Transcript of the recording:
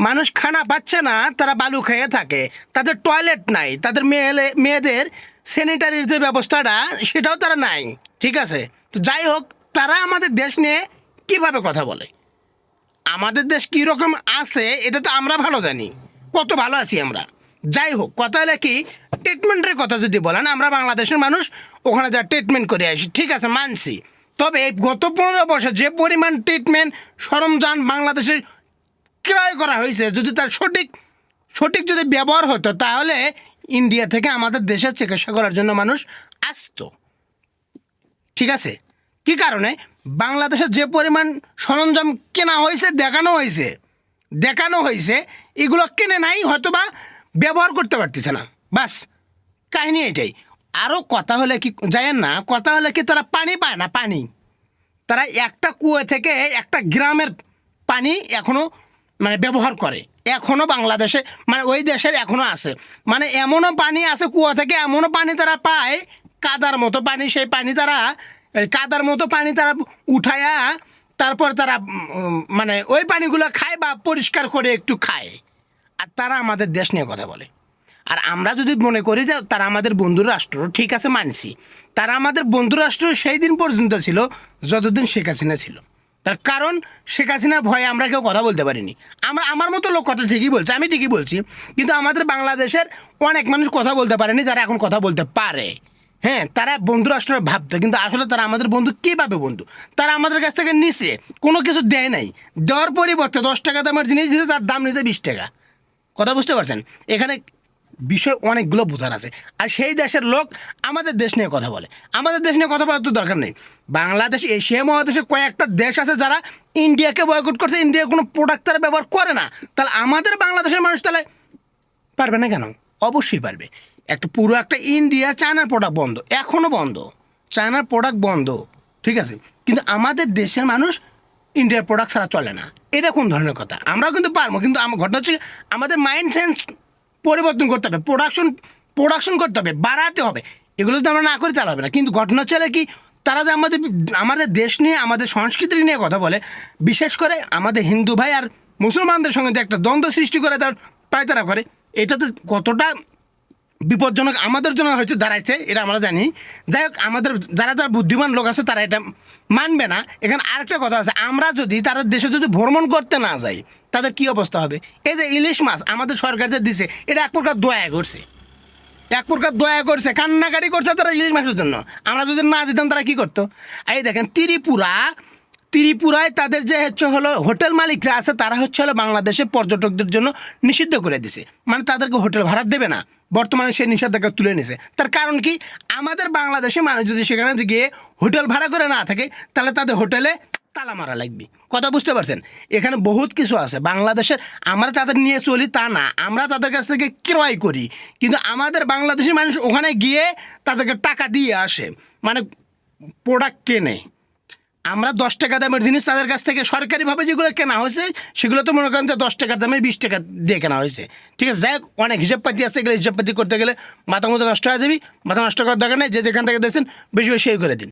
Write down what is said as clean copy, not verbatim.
মানুষ খানা পাচ্ছে না, তারা বালু খেয়ে থাকে, তাদের টয়লেট নাই, তাদের মেয়েদের স্যানিটারির যে ব্যবস্থাটা সেটাও তারা নাই। ঠিক আছে, তো যাই হোক, তারা আমাদের দেশ নিয়ে কিভাবে কথা বলে, আমাদের দেশ কীরকম আছে এটা তো আমরা ভালো জানি, কত ভালো আছি আমরা। যাই হোক, কথা হলে কি, ট্রিটমেন্টের কথা যদি বলেন, আমরা বাংলাদেশের মানুষ ওখানে যা ট্রিটমেন্ট করে আসি, ঠিক আছে, মানছি। তবে এই গত 15 বছর যে পরিমাণ ট্রিটমেন্ট সরঞ্জাম বাংলাদেশের ক্রয় করা হয়েছে, যদি তার সঠিক যদি ব্যবহার হতো, তাহলে ইন্ডিয়া থেকে আমাদের দেশে চিকিৎসা করার জন্য মানুষ আসতো। ঠিক আছে, কি কারণে? বাংলাদেশে যে পরিমাণ সরঞ্জাম কেনা হয়েছে, দেখানো হয়েছে, এগুলো কেনে নাই, হয়তো বা ব্যবহার করতে পারতেছে না, বাস কাহিনী এটাই। আরও কথা হলে কি জানেন না, কথা হলে কি, তারা পানি পায় না, পানি তারা একটা কুয়ো থেকে একটা গ্রামের পানি এখনও মানে ব্যবহার করে, এখনও বাংলাদেশে মানে ওই দেশের এখনও আছে, মানে এমনও পানি আছে কুয়া থেকে, এমনও পানি তারা পায়, কাদার মতো পানি, সেই পানি তারা কাদার মতো পানি তারা উঠায়া তারপর তারা মানে ওই পানিগুলো খায় বা পরিষ্কার করে একটু খায়, আর তারা আমাদের দেশ নিয়ে কথা বলে। আর আমরা যদি মনে করি যে তারা আমাদের বন্ধু রাষ্ট্র, ঠিক আছে, মানছি, তারা আমাদের বন্ধু রাষ্ট্র সেই দিন পর্যন্ত ছিল যতদিন শেখ হাসিনা ছিল। তার কারণ শেখ হাসিনার ভয়ে আমরা কেউ কথা বলতে পারিনি। আমার মতো লোক কথা ঠিকই বলছে, আমি ঠিকই বলছি, কিন্তু আমাদের বাংলাদেশের অনেক মানুষ কথা বলতে পারেনি, যারা এখন কথা বলতে পারে। হ্যাঁ, তারা বন্ধু রাষ্ট্র ভাবতো, কিন্তু আসলে তারা আমাদের বন্ধু কীভাবে বন্ধু, তারা আমাদের কাছ থেকে নিচে কোনো কিছু দেয় নাই, দেওয়ার পরিবর্তে 10 টাকা দামের জিনিস দিতে তার দাম নিচে 20 টাকা। কথা বুঝতে পারছেন? এখানে বিষয় অনেকগুলো বোঝার আছে। আর সেই দেশের লোক আমাদের দেশ নিয়ে কথা বলে, আমাদের দেশ নিয়ে কথা বলার তো দরকার নেই। বাংলাদেশ এশিয়া মহাদেশে কয়েকটা দেশ আছে যারা ইন্ডিয়াকে বয়কট করছে, ইন্ডিয়ার কোনো প্রোডাক্ট তারা ব্যবহার করে না, তাহলে আমাদের বাংলাদেশের মানুষ তাহলে পারবে না কেন? অবশ্যই পারবে। পুরো একটা ইন্ডিয়া চায়নার প্রোডাক্ট বন্ধ, এখনও বন্ধ, চায়নার প্রোডাক্ট বন্ধ, ঠিক আছে, কিন্তু আমাদের দেশের মানুষ ইন্ডিয়ার প্রোডাক্ট ছাড়া চলে না। এটা কোন ধরনের কথা? আমরাও কিন্তু পারবো, কিন্তু ঘটনা হচ্ছে আমাদের মাইন্ড সেন্স পরিবর্তন করতে হবে, প্রোডাকশন করতে হবে, বাড়াতে হবে। এগুলো যদি আমরা না করি তাহলে হবে না। কিন্তু ঘটনা হচ্ছে কি, তারা যে আমাদের দেশ নিয়ে, আমাদের সংস্কৃতি নিয়ে কথা বলে, বিশেষ করে আমাদের হিন্দু ভাই আর মুসলমানদের সঙ্গে যে একটা দ্বন্দ্ব সৃষ্টি করে তার পায়তারা করে, এটাতে কতটা বিপজ্জনক আমাদের জন্য হয়তো দাঁড়াইছে, এটা আমরা জানি। যাই হোক, আমাদের যারা বুদ্ধিমান লোক আছে তারা এটা মানবে না। এখানে আরেকটা কথা আছে, আমরা যদি তাদের দেশে যদি ভ্রমণ করতে না যাই, তাদের কী অবস্থা হবে? এই যে ইলিশ মাছ আমাদের সরকার যে দিছে, এটা এক প্রকার দয়া করছে, কান্নাকাটি করছে তারা ইলিশ মাছের জন্য। আমরা যদি না দিতাম তারা কী করতো? এই দেখেন, ত্রিপুরায় তাদের যে হলো হোটেল মালিকরা আছে, তারা হলো বাংলাদেশের পর্যটকদের জন্য নিষিদ্ধ করে দিছে, মানে তাদেরকে হোটেল ভাড়া দেবে না। বর্তমানে সেই নিষেধাজ্ঞা তুলে নিছে। তার কারণ কি? আমাদের বাংলাদেশের মানুষ যদি সেখানে গিয়ে হোটেল ভাড়া করে না থাকে, তাহলে তাদের হোটেলে তালা মারা লাগবে। কথা বুঝতে পারছেন? এখানে বহুত কিছু আছে বাংলাদেশের, আমরা তাদের নিয়ে চলি তা না, আমরা তাদের কাছ থেকে ক্রয় করি, কিন্তু আমাদের বাংলাদেশের মানুষ ওখানে গিয়ে তাদেরকে টাকা দিয়ে আসে, মানে প্রোডাক্ট কেনে। আমরা 10 টাকা দামের জিনিস তাদের কাছ থেকে সরকারিভাবে যেগুলো কেনা হয়েছে, সেগুলো তো মনে করেন যে 10 টাকার দামে 20 টাকা দিয়ে কেনা হয়েছে। ঠিক আছে, যাই হোক, অনেক হিসাবপাতি আছে, এগুলো হিসাবপাতি করতে গেলে মাথা নষ্ট হয়ে যাবি। মাথা নষ্ট করার দরকার নেই, যে যেখান থেকে দিয়েছেন বেশি বেশি করে দিন।